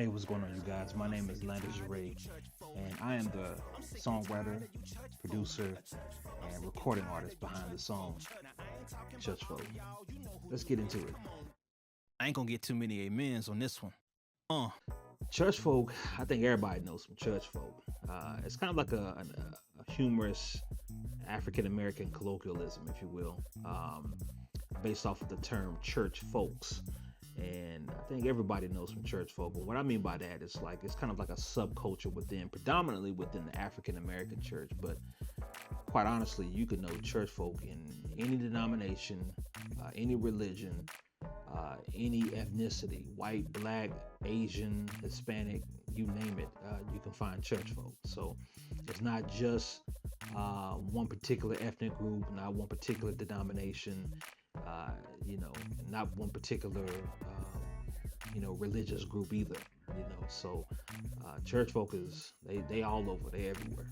Hey, what's going on, you guys? My name is Landa Gherrá, and I am the songwriter, producer, and recording artist behind the song Chu'ch Folk. Let's get into it. I ain't gonna get too many amens on this one. Chu'ch Folk, I think everybody knows some Chu'ch Folk. It's kind of like a humorous African American colloquialism, if you will, based off of the term church folks. And I think everybody knows some church folk. But what I mean by that is like it's kind of like a subculture predominantly within the African American church. But quite honestly, you can know church folk in any denomination, any religion, any ethnicity, white, black, Asian, Hispanic, you name it, you can find church folk. So it's not just one particular ethnic group, not one particular denomination, not one particular, religious group either, So church folk they all over, they everywhere.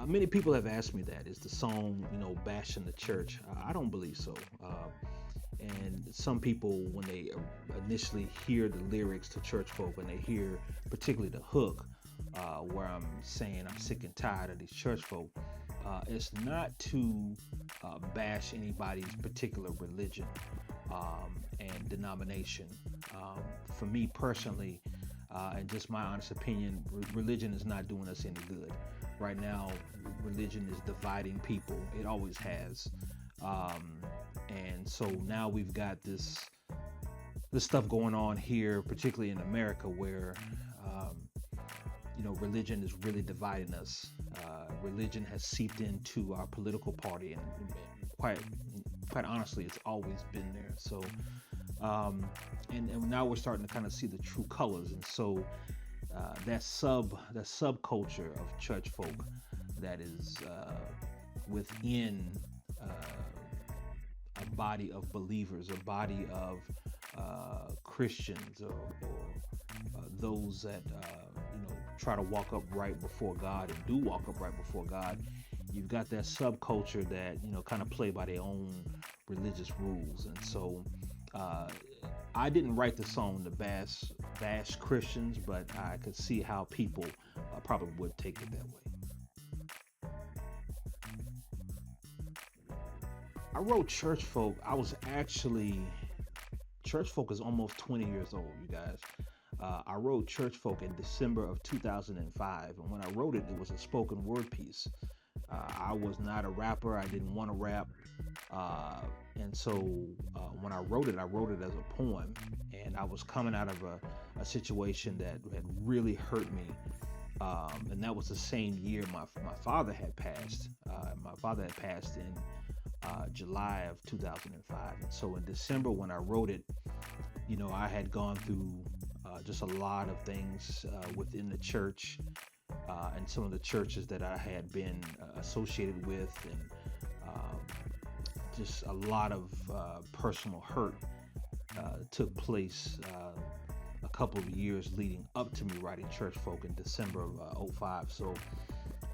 Many people have asked me that. Is the song, bashing the church? I don't believe so. And some people, when they initially hear the lyrics to church folk, and they hear particularly the hook, where I'm saying I'm sick and tired of these church folk, it's not to bash anybody's particular religion and denomination. For me personally, and just my honest opinion, religion is not doing us any good. Right now, religion is dividing people. It always has. And so now we've got this stuff going on here, particularly in America, where religion is really dividing us. Religion has seeped into our political party, and quite honestly, it's always been there. So, and now we're starting to kind of see the true colors. And so, that subculture of church folk that is within a body of believers, a body of Christians, or those that try to walk upright before God and do walk upright before God. You've got that subculture that kind of play by their own religious rules. And so I didn't write the song to bash Christians, but I could see how people probably would take it that way. I wrote Church Folk. Church Folk is almost 20 years old, you guys. I wrote Church Folk in December of 2005, and when I wrote it, it was a spoken word piece. I was not a rapper. I didn't want to rap, and so when I wrote it as a poem, and I was coming out of a situation that had really hurt me, and that was the same year my father had passed. My father had passed in July of 2005, and so in December when I wrote it, I had gone through just a lot of things within the church and some of the churches that I had been associated with, and just a lot of personal hurt took place a couple of years leading up to me writing Church Folk in December of 05. So,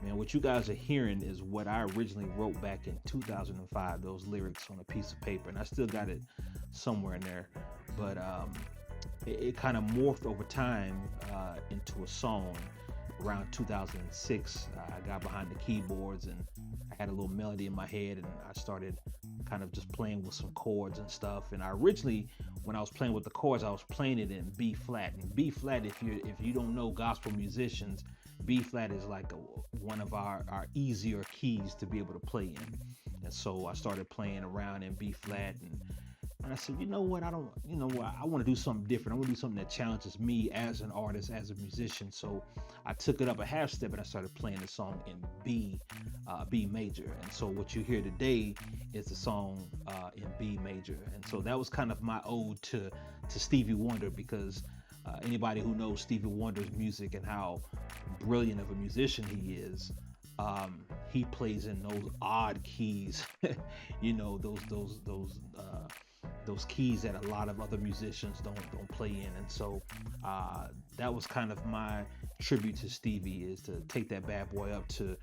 man, what you guys are hearing is what I originally wrote back in 2005, those lyrics on a piece of paper, and I still got it somewhere in there, but it kind of morphed over time into a song. Around 2006, I got behind the keyboards and I had a little melody in my head, and I started kind of just playing with some chords and stuff. And I originally, when I was playing with the chords, I was playing it in B flat. And B flat, if you don't know gospel musicians, B flat is like one of our easier keys to be able to play in. And so I started playing around in B flat, and I said, I want to do something different. I want to do something that challenges me as an artist, as a musician. So I took it up a half step and I started playing the song in B major. And so what you hear today is the song in B major. And so that was kind of my ode to Stevie Wonder, because anybody who knows Stevie Wonder's music and how brilliant of a musician he is, he plays in those odd keys, those keys that a lot of other musicians don't play in. And so that was kind of my tribute to Stevie, is to take that bad boy up to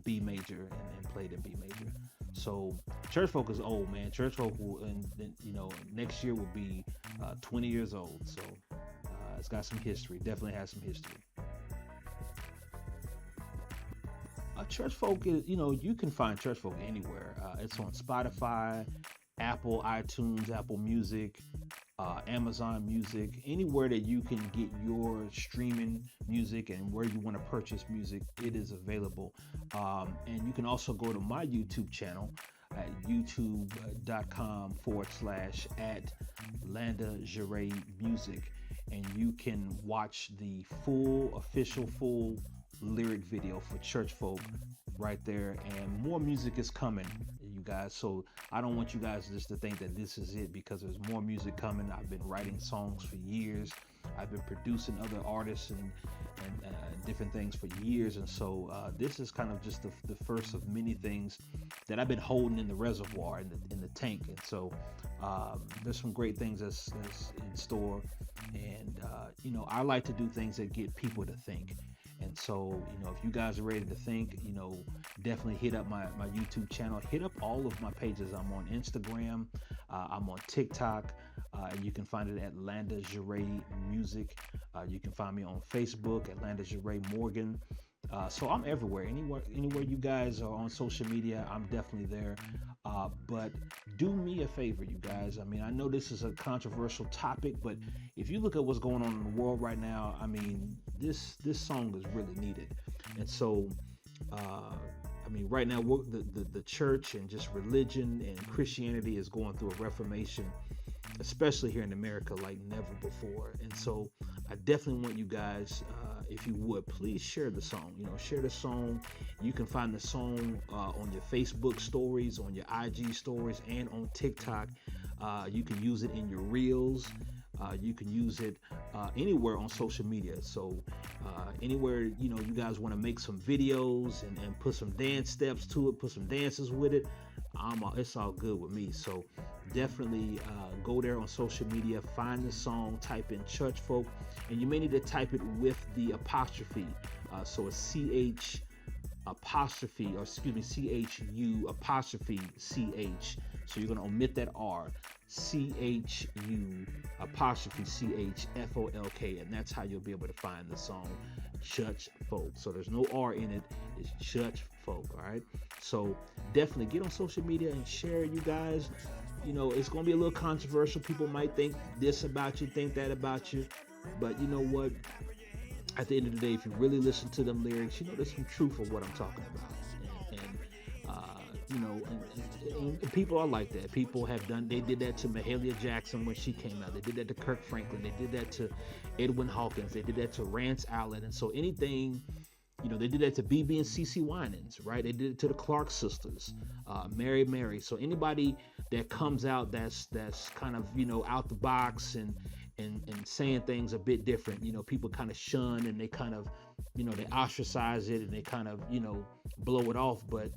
B major and play it in B major. So Church Folk is old, man. Church Folk will, and next year will be 20 years old. So it's got some history. Definitely has some history. Church Folk is, you can find Church Folk anywhere. It's on Spotify, Apple, iTunes, Apple Music, Amazon Music, anywhere that you can get your streaming music and where you want to purchase music, it is available. And you can also go to my YouTube channel at youtube.com/at Landa Gherrá Music, and you can watch the full lyric video for Church Folk right there. And more music is coming, you guys. So I don't want you guys just to think that this is it, because there's more music coming. I've been writing songs for years. I've been producing other artists and different things for years. And so this is kind of just the first of many things that I've been holding in the reservoir, in the tank. And so there's some great things that's in store. And, I like to do things that get people to think. And so, if you guys are ready to think, definitely hit up my YouTube channel. Hit up all of my pages. I'm on Instagram. I'm on TikTok. You can find it at Landa Gherrá Music. You can find me on Facebook at Landa Gherrá Morgan. So I'm everywhere. Anywhere you guys are on social media, I'm definitely there. But do me a favor, you guys. I mean, I know this is a controversial topic, but if you look at what's going on in the world right now, I mean, this song is really needed. And so, right now, the church and just religion and Christianity is going through a reformation, especially here in America, like never before. And so I definitely want you guys, if you would, please share the song. Share the song. You can find the song on your Facebook stories, on your IG stories, and on TikTok. You can use it in your reels. You can use it anywhere on social media. So anywhere, you guys want to make some videos and put some dance steps to it, put some dances with it, it's all good with me. So definitely go there on social media, find the song, type in Church Folk, and you may need to type it with the apostrophe. So it's CHU apostrophe CH. So you're going to omit that R. CHU apostrophe CHFOLK, and that's how you'll be able to find the song Chu'ch Folk. So there's no R in it, it's Chu'ch Folk. All right, so definitely get on social media and share, you guys. It's going to be a little controversial. People might think this about you, think that about you, but you know what, at the end of the day, if you really listen to them lyrics, there's some truth of what I'm talking about. And people are like that. People they did that to Mahalia Jackson when she came out. They did that to Kirk Franklin. They did that to Edwin Hawkins. They did that to Rance Allen. And so anything, they did that to BB and CeCe Winans, right? They did it to the Clark sisters, Mary. So anybody that comes out that's kind of, out the box and saying things a bit different, people kind of shun, and they kind of, they ostracize it, and they kind of, blow it off. But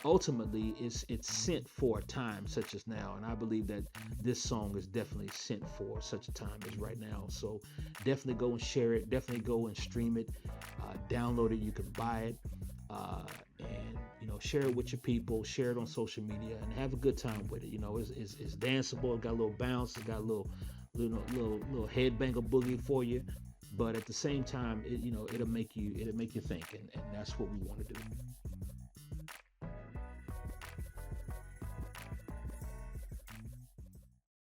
ultimately it's sent for a time such as now, and I believe that this song is definitely sent for such a time as right now. So definitely go and share it, definitely go and stream it, download it, you can buy it, and share it with your people, share it on social media, and have a good time with it. It's danceable, it got a little bounce, it got a little headbanger boogie for you, but at the same time, it'll make you think, and that's what we want to do.